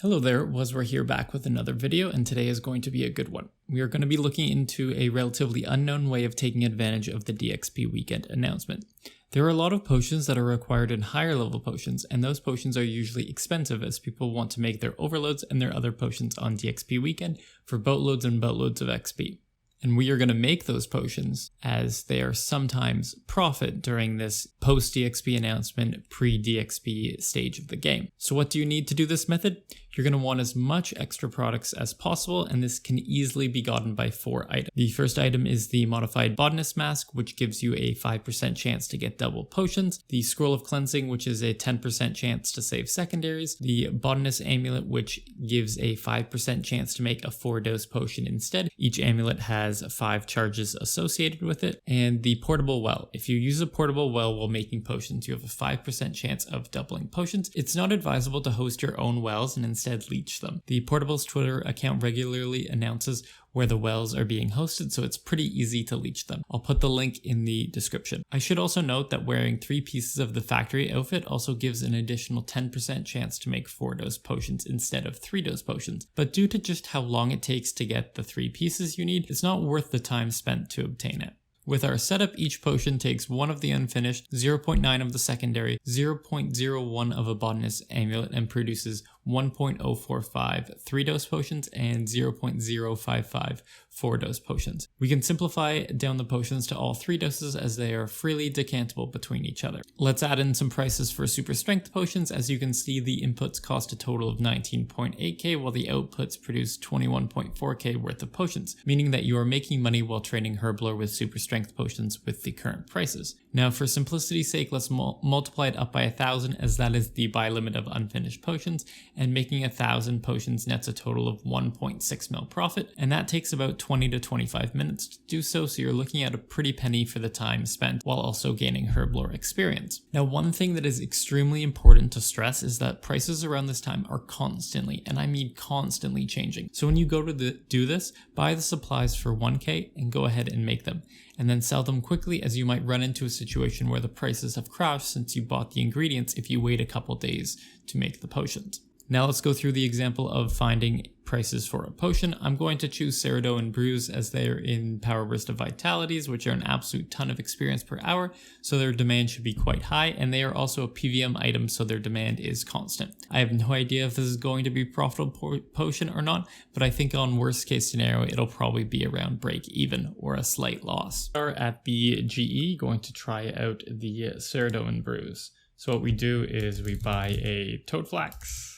Hello there, we're here back with another video, and today is going to be a good one. We are going to be looking into a relatively unknown way of taking advantage of the DXP weekend announcement. There are a lot of potions that are required in higher level potions, and those potions are usually expensive as people want to make their overloads and their other potions on DXP weekend for boatloads and boatloads of XP. And we are going to make those potions as they are sometimes profit during this post-DXP announcement, pre-DXP stage of the game. So what do you need to do this method? You're going to want as much extra products as possible, and this can easily be gotten by 4 items. The first item is the modified botanist mask, which gives you a 5% chance to get double potions. The scroll of cleansing, which is a 10% chance to save secondaries. The botanist amulet, which gives a 5% chance to make a 4-dose potion instead. Each amulet has 5 charges associated with it. And the portable well. If you use a portable well while making potions, you have a 5% chance of doubling potions. It's not advisable to host your own wells and instead leech them. The Portable's Twitter account regularly announces where the wells are being hosted, so it's pretty easy to leech them. I'll put the link in the description. I should also note that wearing 3 pieces of the factory outfit also gives an additional 10% chance to make 4-dose potions instead of 3-dose potions. But due to just how long it takes to get the 3 pieces you need, it's not worth the time spent to obtain it. With our setup, each potion takes 1 of the unfinished, 0.9 of the secondary, 0.01 of a botanist amulet, and produces 1.045 3-dose potions and 0.055 4-dose potions. We can simplify down the potions to all 3 doses as they are freely decantable between each other. Let's add in some prices for super strength potions. As you can see, the inputs cost a total of 19.8k while the outputs produce 21.4k worth of potions, meaning that you are making money while training Herblore with super strength potions with the current prices. Now for simplicity's sake, let's multiply it up by 1,000 as that is the buy limit of unfinished potions, and making 1,000 potions nets a total of 1.6 mil profit, and that takes about 20 to 25 minutes to do so you're looking at a pretty penny for the time spent while also gaining Herblore experience. Now one thing that is extremely important to stress is that prices around this time are constantly, and I mean constantly, changing. So when you go to do this, buy the supplies for 1k and go ahead and make them, and then sell them quickly as you might run into a situation where the prices have crashed since you bought the ingredients if you wait a couple days to make the potions. Now let's go through the example of finding prices for a potion. I'm going to choose Cerdo and Brews as they're in Power Burst of Vitalities, which are an absolute ton of experience per hour, so their demand should be quite high, and they are also a PVM item, so their demand is constant. I have no idea if this is going to be a profitable potion or not, but I think on worst case scenario, it'll probably be around break even or a slight loss. We are at the GE going to try out the Cerdo and Brews. So what we do is we buy a Toad Flax.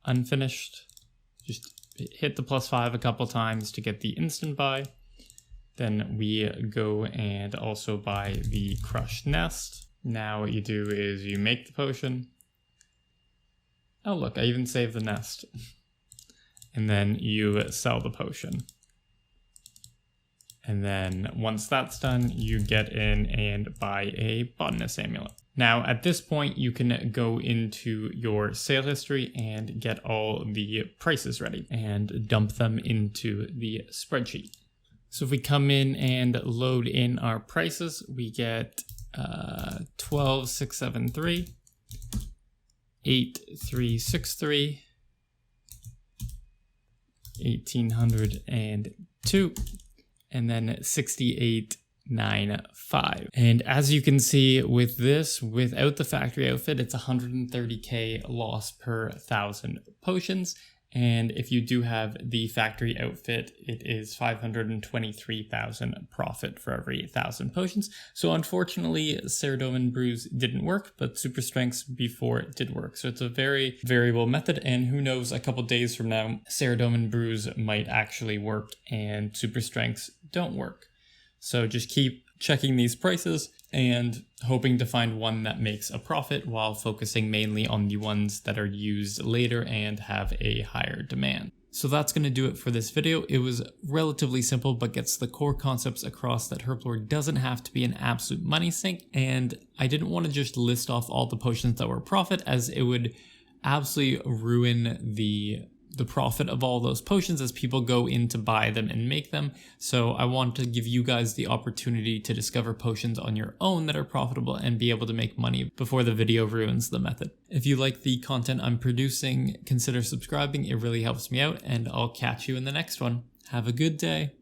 Unfinished, just hit the +5 a couple times to get the instant buy. Then we go and also buy the crushed nest. Now what you do is you make the potion. Oh look, I even saved the nest. And then you sell the potion. And then once that's done, you get in and buy a botanist amulet. Now at this point, you can go into your sale history and get all the prices ready and dump them into the spreadsheet. So if we come in and load in our prices, we get 12,673, 8,363, 1,802, and then 68.95. And as you can see with this, without the factory outfit, it's 130k loss per 1,000 potions. And if you do have the factory outfit, it is 523,000 profit for every 1,000 potions. So unfortunately, Cerdo and Brews didn't work, but Super Strengths before it did work. So it's a very variable method, and who knows, a couple days from now, Cerdo and Brews might actually work and Super Strengths don't work. So just keep checking these prices and hoping to find one that makes a profit while focusing mainly on the ones that are used later and have a higher demand. So that's going to do it for this video. It was relatively simple, but gets the core concepts across that Herblore doesn't have to be an absolute money sink. And I didn't want to just list off all the potions that were profit, as it would absolutely ruin the the profit of all those potions as people go in to buy them and make them. So I want to give you guys the opportunity to discover potions on your own that are profitable and be able to make money before the video ruins the method. If you like the content I'm producing, consider subscribing. It really helps me out, and I'll catch you in the next one. Have a good day.